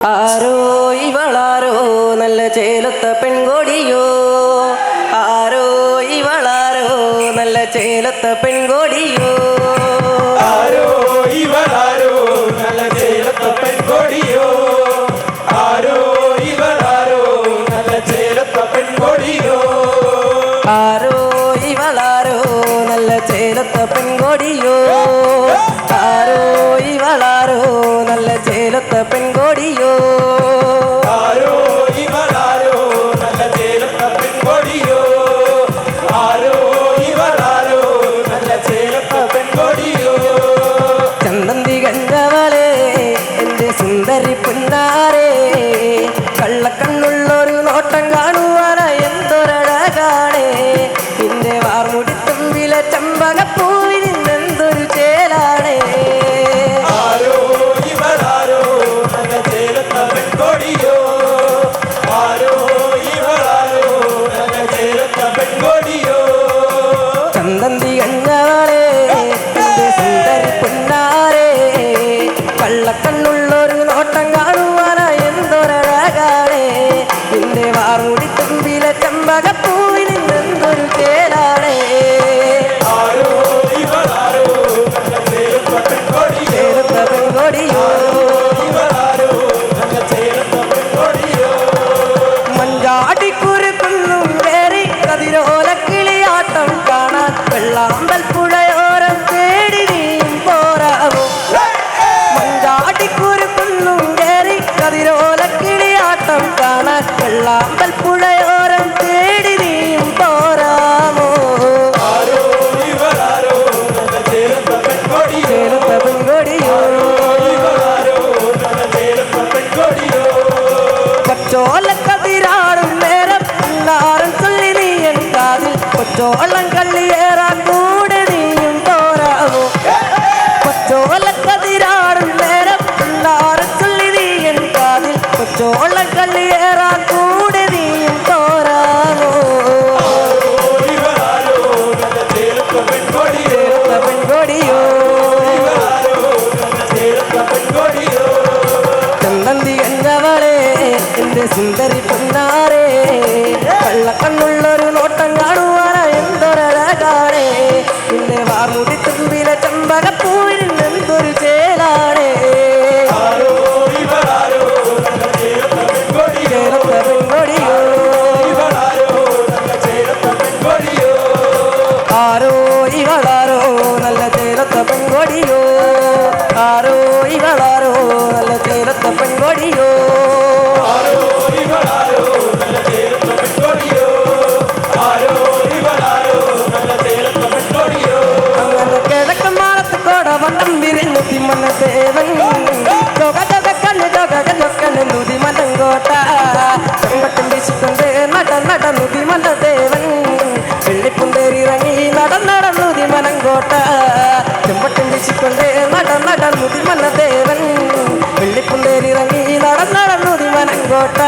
ആരോ ഇവളാരോ നല്ല ചേലത്ത പെൺകൊടിയോ, ആരോ ഇവളാരോ നല്ല ചേലത്ത പെൺകൊടിയോ, ആരോ ഇവളാരോ നല്ല ചേലത്ത പെൺകൊടിയോ, ആരോ ഇവളാരോ നല്ല ചേലത്ത പെൺകൊടിയോ, ആരോ ഇവളാരോ നല്ല ചേലത്ത പെൺകൊടിയോ, ആരോ ഇവളാരോ നല്ല ചേലത്ത പെൺകൊടിയോ, ആരോ ഇവളാരോ നല്ല ചേലത്ത പെൺകൊടിയോ, ആരോ ഇവളാരോ നല്ല ചേലത്ത പെൺകൊടിയോ. ചന്തന്തി കണ്ടവളെ എൻ്റെ സുന്ദരി പുന്നാരെ, കള്ളക്കണ്ണുള്ളൊരു നോട്ടം കാണുവാന എന്തൊരഴകാണേ, നിന്റെ വാർമുടിത്തുമ്പിലെ ചമ്പകപ്പൂവിൽ നിന്നെന്തൊരു ചേലാണേ. ആരോ ഇവളാരോ നല്ല ചേലത്ത പെൺകൊടിയോ, ആരോ ഇവളാരോ നല്ല ചേലത്ത പെൺകൊടിയോ. ചന്തന്തി കണ്ടവളെ എൻ്റെ സുന്ദരി പുന്നാരെ, കള്ളക്കണ്ണുള്ളൊരു നോട്ടം കാണുവാന എന്തൊരഴകാണേ, നിന്റെ വാർമുടിത്തുമ്പിലെ ചമ്പകപ്പൂവിൽ നിന്നെന്തൊരു ചേലാണേ. ആരോ ഇവളാരോ നല്ല ചേലത്ത പെൺകൊടിയോ, ചേലത്ത പെൺകൊടിയോ, ഇവളാരോ നല്ല ചേലത്ത പെൺകൊടിയോ. മഞ്ചാടിക്കുരുക്കുന്നും കയറി കതിരോലക്കിളിയാട്ടം കാണാൻ വെള്ളാമ്പൽ പുഴയോരം തേടി നീയും പോരാവോ. മഞ്ചാടിക്കുരുക്കുന്നും കയറി കതിരോലക്കിളിയാട്ടം കാണാൻ വെള്ളാമ്പൽ പുഴയോരം തേടി നീയും പോരാമോ. ആരോ ഇവളാരോ നല്ല ചേലത്ത പെൺകൊടിയോ, ചേലത്ത പെൺകൊടിയോ, ഇവളാരോ നല്ല ചേലത്ത പെൺകൊടിയോ. കൊച്ചോലക്കതിരാടും നേരം പിള്ളാരൻ ചൊല്ലി നീയൻ കാതിൽ കൊച്ചോളം കള്ളിയേറാൻ കൂടെ നീയും പോരാവോ. കൊച്ചോലക്കതിരാടും നേരം പിള്ളാരൻ ചൊല്ലി നീയൻ കാതിൽ കൊച്ചോളം കള്ളിയേറാൻ കൂടെ നീയും പോരാവോ. ഇവളാരോ നല്ല ചേലത്ത പെൺകൊടിയോ, ചേലത്ത പെൺകൊടിയോ, ഇവളാരോ നല്ല ചേലത്ത പെൺകൊടിയോ. ചന്തന്തി കണ്ടവളെ എൻ്റെ സുന്ദരി പൊന്നാരെ, കള്ളക്കണ്ണുള്ളൊരു നോട്ടം കാണുവാന എന്തൊരഴകാണേ, നിന്റെ വാർമുടിത്തുമ്പിലെ ചമ്പകപ്പൂവിൽ എന്തൊരു ചേലാണേ. ആരോ ഇവളാരോ നല്ല ചേലത്ത പെൺകൊടിയോ, ചേലത്ത പെൺകൊടിയോ, ഇവളാരോ നല്ല ചേലത്ത പെൺകൊടിയോ. ആരോ ഇവളാരോ നല്ല ചേലത്ത പെൺകൊടിയോ, ആരോ ഇവളാരോ നല്ല ചേലത്ത പെൺകൊടിയോ. ആരോ ഇവളാരോ നല്ല ചേലത്ത പെൺകൊടിയോ, ആരോ ഇവളാരോ നല്ല ചേലത്ത പെൺകൊടിയോ. അങ്ങനെ കിഴക്കൻ മാറത്ത് കോട വട്ടം വിരിഞ്ഞു തിമ്മന ദേവൻ, കണ്ണ് നുതിമലം കോട്ട ചെമ്പട്ടും വീശിക്കൊണ്ട് നുതിമല ദേവൻ, വെള്ളിപ്പുന്തേരിറങ്ങി നടന്നുതിമലം കോട്ട ചെമ്പട്ടും വീശിക്കൊണ്ട് നുതിമല ദേവൻ, വെള്ളിപ്പുന്തേരിറങ്ങി നടന്നുതിമലം കോട്ട.